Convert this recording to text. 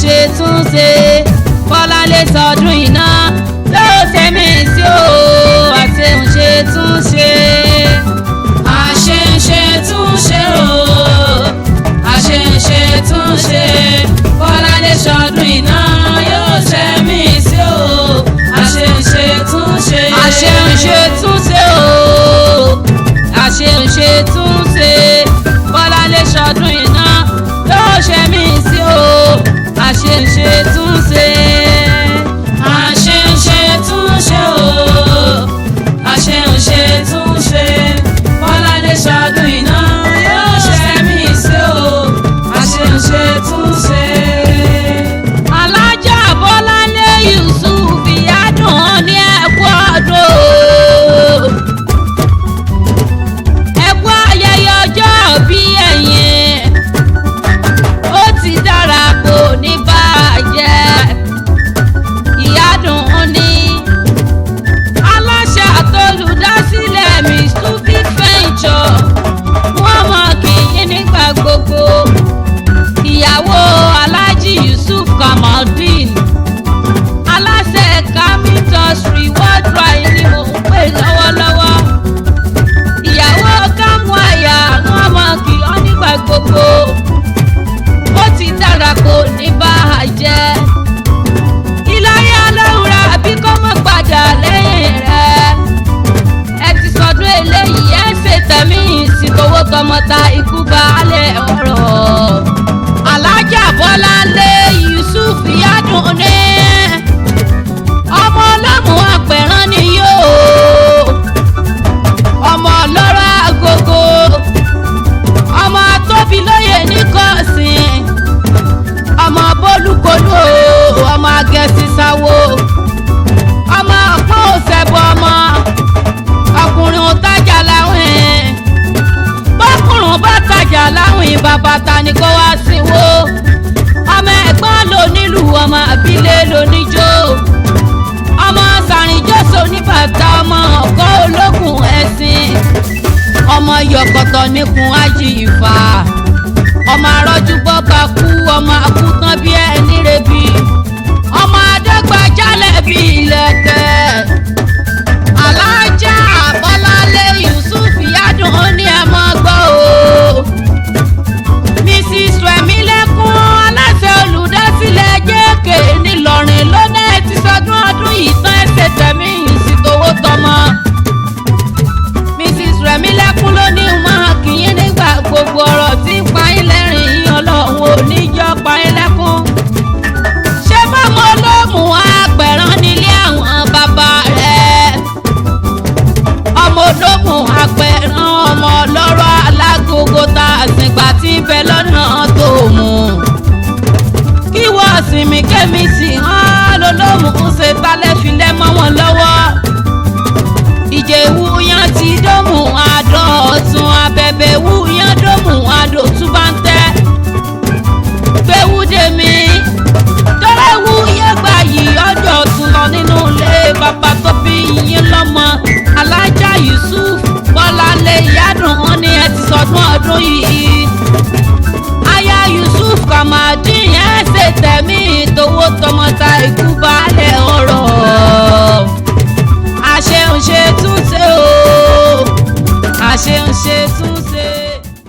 ṣe tún ṣe Bọ́láńlé sọdún iná yóò ṣe mí sí o àṣeǹṣe tún ṣe. àṣeǹṣe tún ṣe o àṣeǹṣe tún ṣe Bọ́láńlé sọdún iná yóò ṣe mí sí o àṣeǹṣe tún ṣe. àṣeǹṣe tún ṣe o àṣeǹṣe tún ṣe Bọ́láńlé sọdún iná yóò ṣe mí sí o àṣeǹṣe tún ṣe. àṣeǹṣe tún ṣe o àṣeǹṣe tún ṣe Bọ́láńlé sọdún iná yóò ṣe mí sí o àṣeǹṣe tún ṣe. Alájà Bọ́láńlé Yusuf ìyádùn ní ẹ̀kú ọdún ẹ̀kú ayẹyẹ ọjọ́ bí ẹ̀yìn ó ti dára kò ní bàjẹ́ ìyádùn ní aláṣẹ àtolùdásílẹ̀ Mistubic Venture wọ́n mọ̀ kí yín nígbà gbogbo ìyàwó Alhaji Yusuf Kamaldeen aláṣẹ Kamitos Reward Drive ni mò ń pè lọ́wọ́lọ́wọ́ ìyàwó Kamwaya wọ́n mọ̀ kí ọ́ nígbà gbogbo ó ti dára kò ní bàjẹ́ ìláyé aláwùrà àbí kọ́ mọ́ padà lẹ́yìn rẹ̀ ẹ ti sọdún eléyìí ẹ ṣe tẹ̀mí ìsìnkówó tọmọta ikú baálé ọ̀rọ̀ Alájà Bọ́láńlé Yusuf ìyádùn ní ọmọ ọlọ́mù àpẹ̀rán ni yóò ọmọ ọlọ́rọ̀ agogo ọmọ tóbi lóye ní kọ́sìn ọmọ bólúkolú ọmọ agẹ́sísáwó ọmọ ọ̀pọ̀ òṣèbọ̀ ọmọ ọkùnrin ò tajà láwìn bọ́kùnrin bá tajà láwìn bàbá ta ni kó wá síwó ọmọ ẹ̀gbọ́n ló nílùú ọmọ àbílẹ̀ lóníjó ọmọ sàrìnjọ́sọ oníbàtà ọmọ ọkọ̀ ológun ẹ̀sìn ọmọ yọ̀kọ̀tọ̀ níkun ájì ìfà ọmọ arọ́jú bọ́ba kú ọmọ akútán bí ẹni rebi ọmọ adẹ́gbà jálẹ̀ bí ilẹ̀kẹ̀. Alájà Bọ́láńlé Yusuf ìyádùn ó ní ẹ mọ́ gbọ́ o. Mrs Rẹ̀mílẹ́kún aláṣẹ olùdásílẹ̀ JK ńìlọrin lónà ti sọdún ọdún yìí tán ẹsẹ̀ tẹ̀mí ìsìtòwó tọmọ. Mrs Rẹ̀mílẹ́kún ló ní máa kì í nígbà gbogbo ọ̀rọ̀ tí ń pa yín lẹ́rìn yín ọlọ́run ò ní jọ́ pa yín lẹ́kún. ṣé báwo ló mú apẹ̀rán nílé àwọn bàbá rẹ̀? ọmọ ológun apẹ̀rán ọmọ ọlọ́rọ̀ alágogo ta àsìgbà tí ń bẹ lọ́nà tó mú. kí wọ́n sinmi kémi sí hàn lólómù ṣe tálẹ́ filẹ̀ mọ́ wọn lọ́wọ́. ìjẹ̀wù yan ti dómù àdó ọ̀tún abẹ́bẹ́ wù yan dómù àdó tún bá ń tẹ́. gbẹ̀wù dèmi tọ́lẹ̀ wù yẹn gbà yìí ọjọ́ tún lọ nínú ilé bàbá tó bí yín lọ́mọ. Alájà Yusuf Bọ́láńlé ìyádùn wọn ni ẹ ti sọdún ọdún yìí. aya Yusuf Kamaldeen ẹ ṣe tẹ̀mí ìtòwó tọmọta ikú baálé ọ̀rọ̀ àṣeǹṣe tún ṣe o àṣeǹṣe tún.